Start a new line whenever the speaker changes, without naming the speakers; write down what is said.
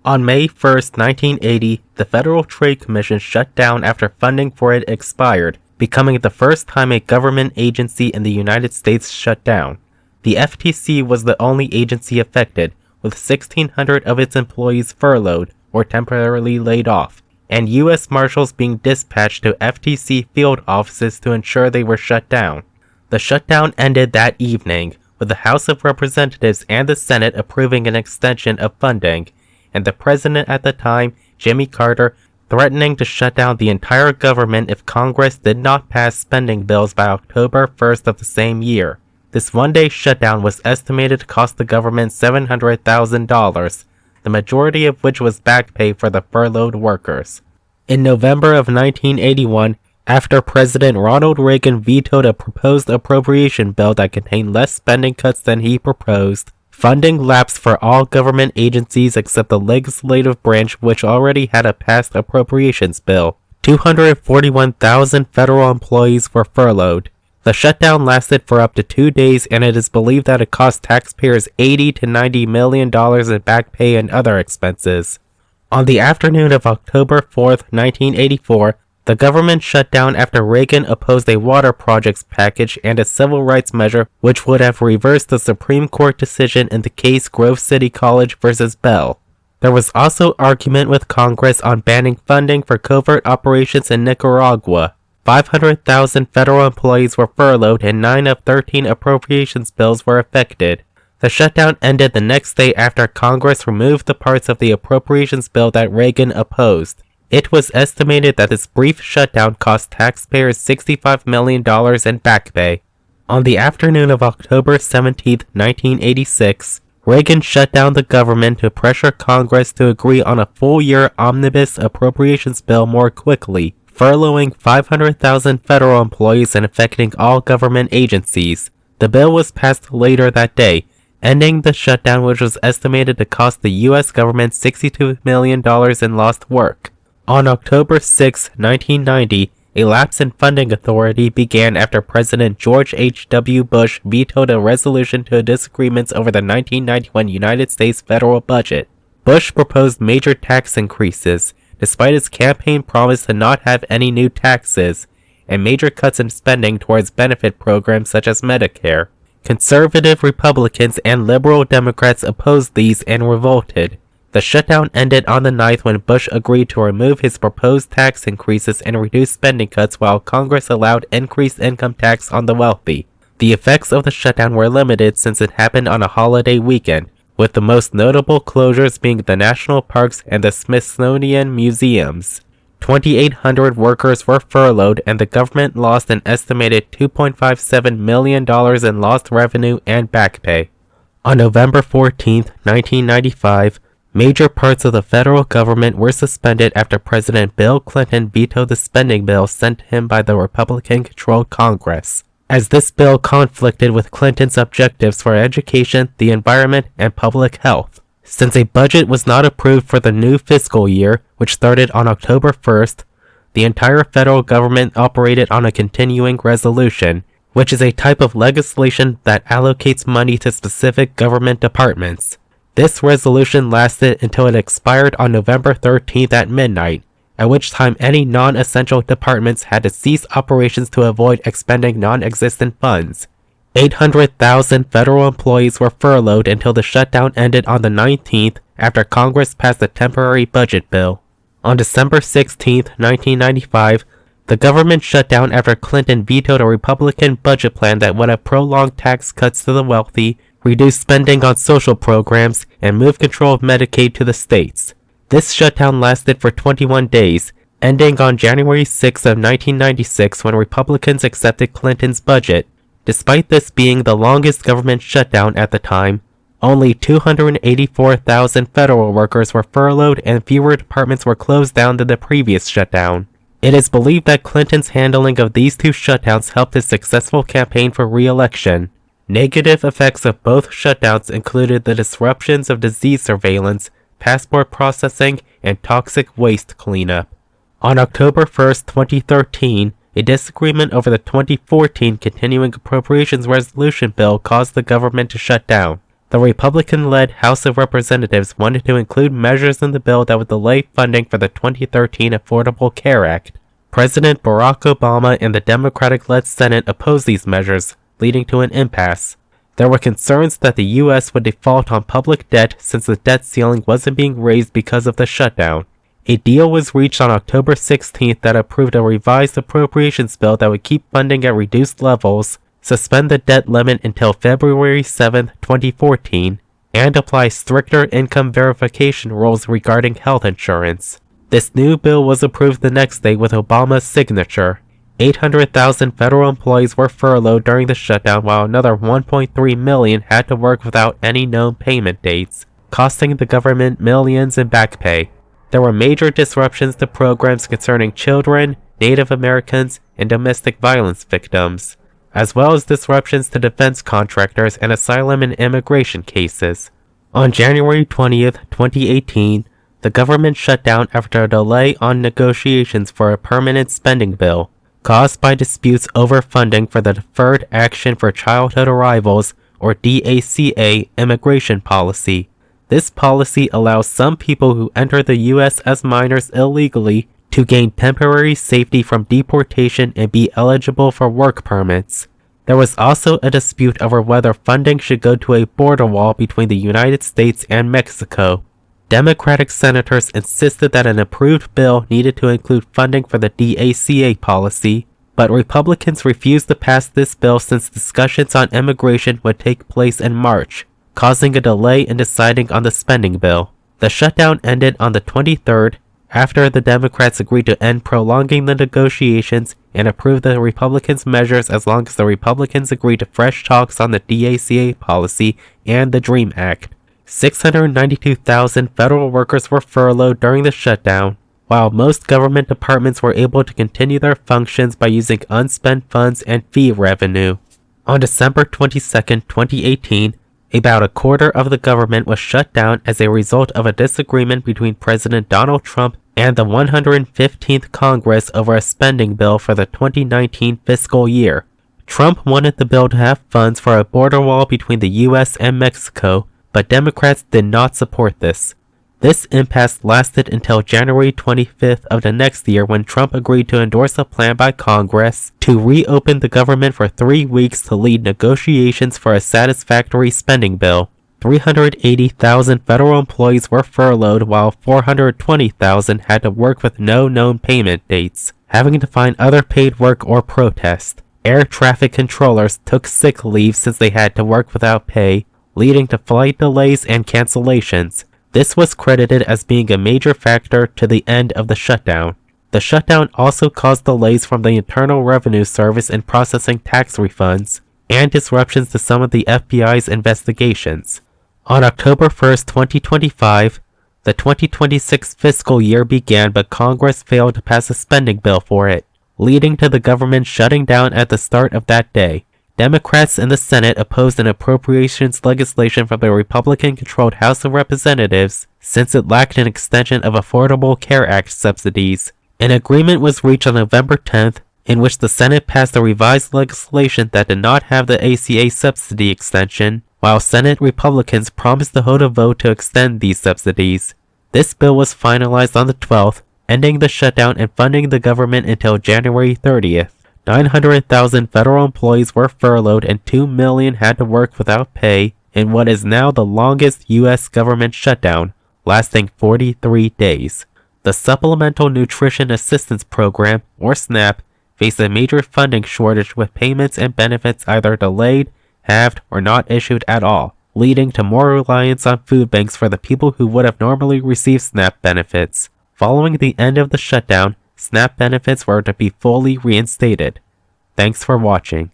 On May 1, 1980, the Federal Trade Commission shut down after funding for it expired, becoming the first time a government agency in the United States shut down. The FTC was the only agency affected, with 1,600 of its employees furloughed or temporarily laid off, and U.S. Marshals being dispatched to FTC field offices to ensure they were shut down. The shutdown ended that evening, with the House of Representatives and the Senate approving an extension of funding, and the president at the time, Jimmy Carter, threatening to shut down the entire government if Congress did not pass spending bills by October 1st of the same year. This one-day shutdown was estimated to cost the government $700,000, the majority of which was back pay for the furloughed workers. In November of 1981, after President Ronald Reagan vetoed a proposed appropriation bill that contained less spending cuts than he proposed, funding lapsed for all government agencies except the legislative branch, which already had a passed appropriations bill. 241,000 federal employees were furloughed. The shutdown lasted for up to 2 days, and it is believed that it cost taxpayers $80 to $90 million in back pay and other expenses. On the afternoon of October 4, 1984, the government shut down after Reagan opposed a water projects package and a civil rights measure which would have reversed the Supreme Court decision in the case Grove City College v. Bell. There was also argument with Congress on banning funding for covert operations in Nicaragua. 500,000 federal employees were furloughed and 9 of 13 appropriations bills were affected. The shutdown ended the next day after Congress removed the parts of the appropriations bill that Reagan opposed. It was estimated that this brief shutdown cost taxpayers $65 million in back pay. On the afternoon of October 17, 1986, Reagan shut down the government to pressure Congress to agree on a full-year omnibus appropriations bill more quickly, furloughing 500,000 federal employees and affecting all government agencies. The bill was passed later that day, ending the shutdown, which was estimated to cost the U.S. government $62 million in lost work. On October 6, 1990, a lapse in funding authority began after President George H.W. Bush vetoed a resolution to disagreements over the 1991 United States federal budget. Bush proposed major tax increases, despite his campaign promise to not have any new taxes, and major cuts in spending towards benefit programs such as Medicare. Conservative Republicans and liberal Democrats opposed these and revolted. The shutdown ended on the 9th when Bush agreed to remove his proposed tax increases and reduce spending cuts while Congress allowed increased income tax on the wealthy. The effects of the shutdown were limited since it happened on a holiday weekend, with the most notable closures being the national parks and the Smithsonian museums. 2,800 workers were furloughed, and the government lost an estimated $2.57 million in lost revenue and back pay. On November 14, 1995, major parts of the federal government were suspended after President Bill Clinton vetoed the spending bill sent to him by the Republican-controlled Congress, as this bill conflicted with Clinton's objectives for education, the environment, and public health. Since a budget was not approved for the new fiscal year, which started on October 1st, the entire federal government operated on a continuing resolution, which is a type of legislation that allocates money to specific government departments. This resolution lasted until it expired on November 13th at midnight, at which time any non-essential departments had to cease operations to avoid expending non-existent funds. 800,000 federal employees were furloughed until the shutdown ended on the 19th after Congress passed a temporary budget bill. On December 16, 1995, the government shut down after Clinton vetoed a Republican budget plan that would have prolonged tax cuts to the wealthy, reduce spending on social programs, and move control of Medicaid to the states. This shutdown lasted for 21 days, ending on January 6 of 1996 when Republicans accepted Clinton's budget. Despite this being the longest government shutdown at the time, only 284,000 federal workers were furloughed and fewer departments were closed down than the previous shutdown. It is believed that Clinton's handling of these two shutdowns helped his successful campaign for re-election. Negative effects of both shutdowns included the disruptions of disease surveillance, passport processing, and toxic waste cleanup. On October 1, 2013, a disagreement over the 2014 Continuing Appropriations Resolution Bill caused the government to shut down. The Republican-led House of Representatives wanted to include measures in the bill that would delay funding for the 2013 Affordable Care Act. President Barack Obama and the Democratic-led Senate opposed these measures, leading to an impasse. There were concerns that the U.S. would default on public debt since the debt ceiling wasn't being raised because of the shutdown. A deal was reached on October 16th that approved a revised appropriations bill that would keep funding at reduced levels, suspend the debt limit until February 7, 2014, and apply stricter income verification rules regarding health insurance. This new bill was approved the next day with Obama's signature. 800,000 federal employees were furloughed during the shutdown, while another 1.3 million had to work without any known payment dates, costing the government millions in back pay. There were major disruptions to programs concerning children, Native Americans, and domestic violence victims, as well as disruptions to defense contractors and asylum and immigration cases. On January 20th, 2018, the government shut down after a delay on negotiations for a permanent spending bill, caused by disputes over funding for the Deferred Action for Childhood Arrivals, or DACA, immigration policy. This policy allows some people who enter the U.S. as minors illegally to gain temporary safety from deportation and be eligible for work permits. There was also a dispute over whether funding should go to a border wall between the United States and Mexico. Democratic senators insisted that an approved bill needed to include funding for the DACA policy, but Republicans refused to pass this bill since discussions on immigration would take place in March, causing a delay in deciding on the spending bill. The shutdown ended on the 23rd, after the Democrats agreed to end prolonging the negotiations and approve the Republicans' measures as long as the Republicans agreed to fresh talks on the DACA policy and the DREAM Act. 692,000 federal workers were furloughed during the shutdown, while most government departments were able to continue their functions by using unspent funds and fee revenue. On December 22, 2018, about a quarter of the government was shut down as a result of a disagreement between President Donald Trump and the 115th Congress over a spending bill for the 2019 fiscal year. Trump wanted the bill to have funds for a border wall between the U.S. and Mexico, but Democrats did not support this. This impasse lasted until January 25th of the next year, when Trump agreed to endorse a plan by Congress to reopen the government for 3 weeks to lead negotiations for a satisfactory spending bill. 380,000 federal employees were furloughed, while 420,000 had to work with no known payment dates, having to find other paid work or protest. Air traffic controllers took sick leave since they had to work without pay, leading to flight delays and cancellations. This was credited as being a major factor to the end of the shutdown. The shutdown also caused delays from the Internal Revenue Service in processing tax refunds, and disruptions to some of the FBI's investigations. On October 1, 2025, the 2026 fiscal year began, but Congress failed to pass a spending bill for it, leading to the government shutting down at the start of that day. Democrats in the Senate opposed an appropriations legislation from the Republican-controlled House of Representatives since it lacked an extension of Affordable Care Act subsidies. An agreement was reached on November 10th, in which the Senate passed a revised legislation that did not have the ACA subsidy extension, while Senate Republicans promised to hold a vote to extend these subsidies. This bill was finalized on the 12th, ending the shutdown and funding the government until January 30th. 900,000 federal employees were furloughed and 2 million had to work without pay in what is now the longest U.S. government shutdown, lasting 43 days. The Supplemental Nutrition Assistance Program, or SNAP, faced a major funding shortage, with payments and benefits either delayed, halved, or not issued at all, leading to more reliance on food banks for the people who would have normally received SNAP benefits. Following the end of the shutdown, SNAP benefits were to be fully reinstated. Thanks for watching.